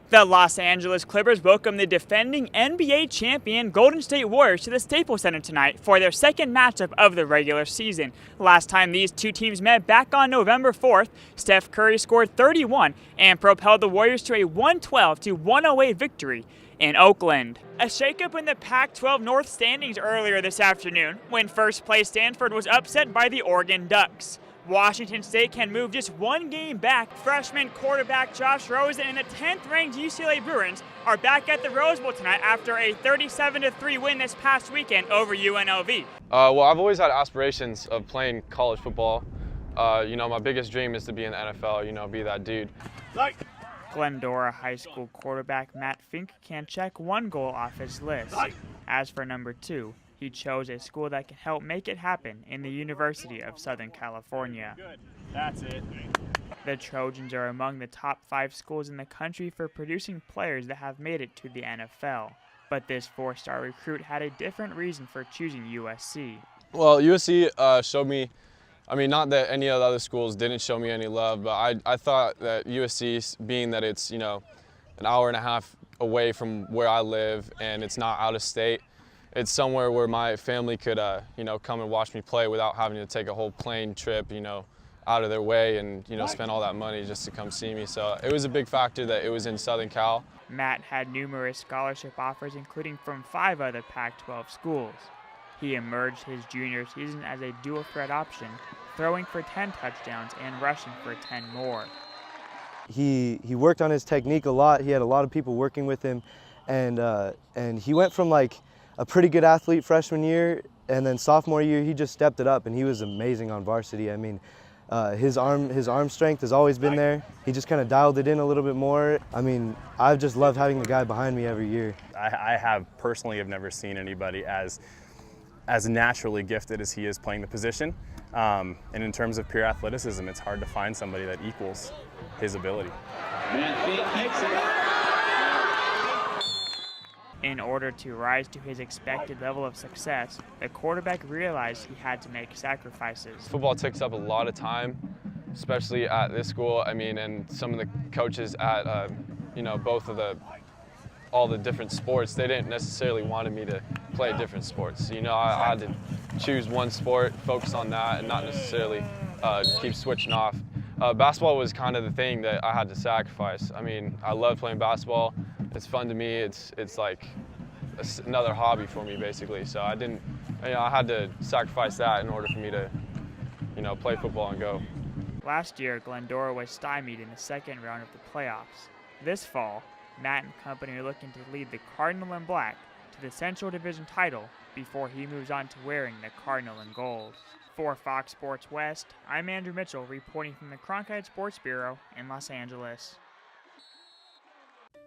The Los Angeles Clippers welcome the defending NBA champion Golden State Warriors to the Staples Center tonight for their second matchup of the regular season. Last time these two teams met back on November 4th, Steph Curry scored 31 and propelled the Warriors to a 112-108 victory in Oakland. A shakeup in the Pac-12 North standings earlier this afternoon when first-place Stanford was upset by the Oregon Ducks. Washington State can move just one game back. Freshman quarterback Josh Rosen and the 10th-ranked UCLA Bruins are back at the Rose Bowl tonight after a 37-3 win this past weekend over UNLV. Well, I've always had aspirations of playing college football. My biggest dream is to be in the NFL, be that dude. Glendora High School quarterback Matt Fink can check one goal off his list. As for number 2, he chose a school that can help make it happen in the University of Southern California. Good. That's it. The Trojans are among the top 5 schools in the country for producing players that have made it to the NFL. But this 4-star recruit had a different reason for choosing USC. Well, USC showed me, not that any of the other schools didn't show me any love, but I thought that USC, being that it's, an hour and a half away from where I live and it's not out of state, it's somewhere where my family could, come and watch me play without having to take a whole plane trip, out of their way and, spend all that money just to come see me. So it was a big factor that it was in Southern Cal. Matt had numerous scholarship offers, including from 5 other Pac-12 schools. He emerged his junior season as a dual threat option, throwing for 10 touchdowns and rushing for 10 more. He worked on his technique a lot. He had a lot of people working with him, and he went from like a pretty good athlete freshman year, and then sophomore year he just stepped it up, and he was amazing on varsity. His arm strength has always been there. He just kind of dialed it in a little bit more. I've just loved having the guy behind me every year. I personally have never seen anybody as naturally gifted as he is playing the position. And in terms of pure athleticism, it's hard to find somebody that equals his ability. In order to rise to his expected level of success, the quarterback realized he had to make sacrifices. Football takes up a lot of time, especially at this school. And some of the coaches at, all the different sports, they didn't necessarily want me to play different sports. I had to choose one sport, focus on that, and not necessarily keep switching off. Basketball was kind of the thing that I had to sacrifice. I love playing basketball. It's fun to me. It's like another hobby for me, basically. So I had to sacrifice that in order for me to, play football and go. Last year, Glendora was stymied in the second round of the playoffs. This fall, Matt and company are looking to lead the Cardinal in Black to the Central Division title before he moves on to wearing the Cardinal in Gold. For Fox Sports West, I'm Andrew Mitchell reporting from the Cronkite Sports Bureau in Los Angeles.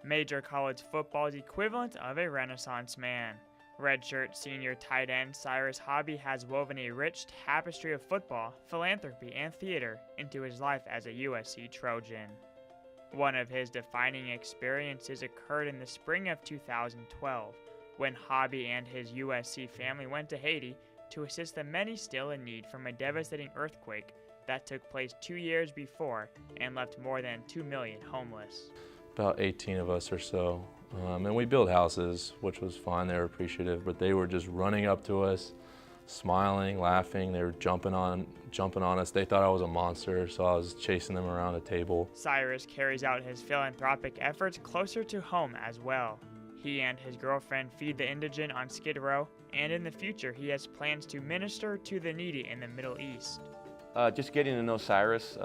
Major college football's equivalent of a Renaissance man. Redshirt senior tight end Cyrus Hobby has woven a rich tapestry of football, philanthropy, and theater into his life as a USC Trojan. One of his defining experiences occurred in the spring of 2012, when Hobby and his USC family went to Haiti to assist the many still in need from a devastating earthquake that took place 2 years before and left more than 2 million homeless. About 18 of us or so, and we built houses, which was fine. They were appreciative, but they were just running up to us, smiling, laughing. They were jumping on us. They thought I was a monster, so I was chasing them around a table. Cyrus carries out his philanthropic efforts closer to home as well. He and his girlfriend feed the indigent on Skid Row, and in the future he has plans to minister to the needy in the Middle East. Just getting to know Cyrus,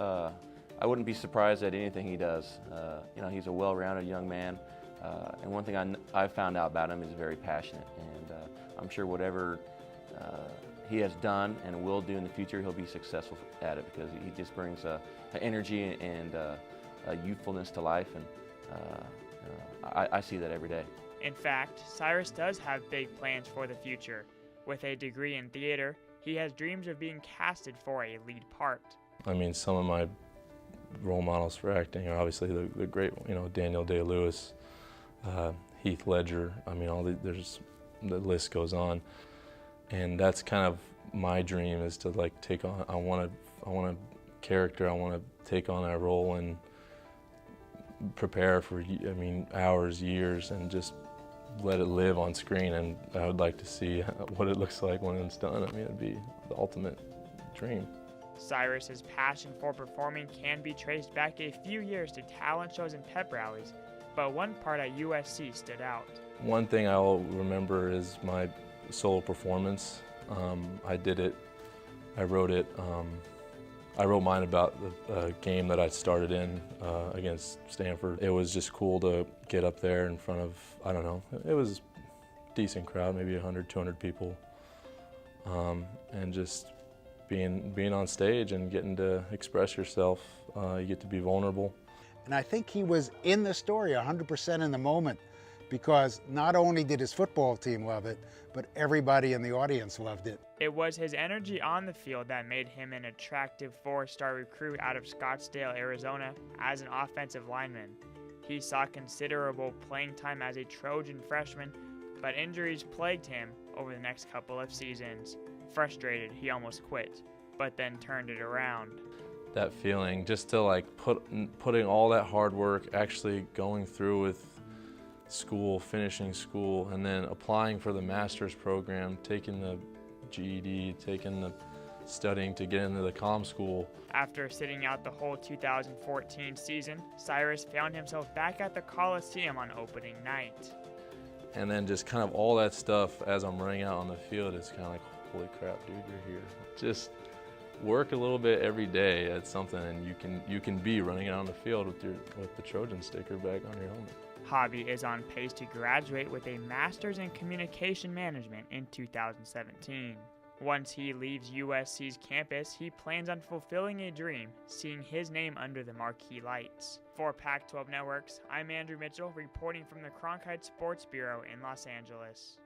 I wouldn't be surprised at anything he does. He's a well-rounded young man, and one thing I've found out about him is very passionate, and I'm sure whatever he has done and will do in the future, he'll be successful at it, because he just brings an energy and a youthfulness to life, and I see that every day. In fact, Cyrus does have big plans for the future. With a degree in theater, he has dreams of being casted for a lead part. Some of my role models for acting are obviously the great, Daniel Day-Lewis, Heath Ledger. The list goes on, and that's kind of my dream, is to take on. I want a character. I want to take on that role and prepare for, I mean, hours, years, and just let it live on screen. And I would like to see what it looks like when it's done. I mean, it'd be the ultimate dream. Cyrus's passion for performing can be traced back a few years to talent shows and pep rallies, but one part at USC stood out. One thing I'll remember is my solo performance. I did it, I wrote it, I wrote mine about the game that I started in against Stanford. It was just cool to get up there in front of, I don't know, it was a decent crowd, maybe 100, 200 people, and just being on stage and getting to express yourself. You get to be vulnerable. And I think he was in the story 100% in the moment, because not only did his football team love it, but everybody in the audience loved it. It was his energy on the field that made him an attractive four-star recruit out of Scottsdale, Arizona, as an offensive lineman. He saw considerable playing time as a Trojan freshman, but injuries plagued him over the next couple of seasons. Frustrated, he almost quit, but then turned it around. That feeling, just to like putting all that hard work, actually going through with school, finishing school, and then applying for the master's program, taking the GED, taking the studying to get into the comm school. After sitting out the whole 2014 season, Cyrus found himself back at the Coliseum on opening night. And then just kind of all that stuff as I'm running out on the field, it's kind of like, holy crap, dude, you're here. Just work a little bit every day at something, and you can be running out on the field with the Trojan sticker back on your helmet. Hobby is on pace to graduate with a master's in communication management in 2017. Once he leaves USC's campus, he plans on fulfilling a dream, seeing his name under the marquee lights. For Pac-12 Networks, I'm Andrew Mitchell, reporting from the Cronkite Sports Bureau in Los Angeles.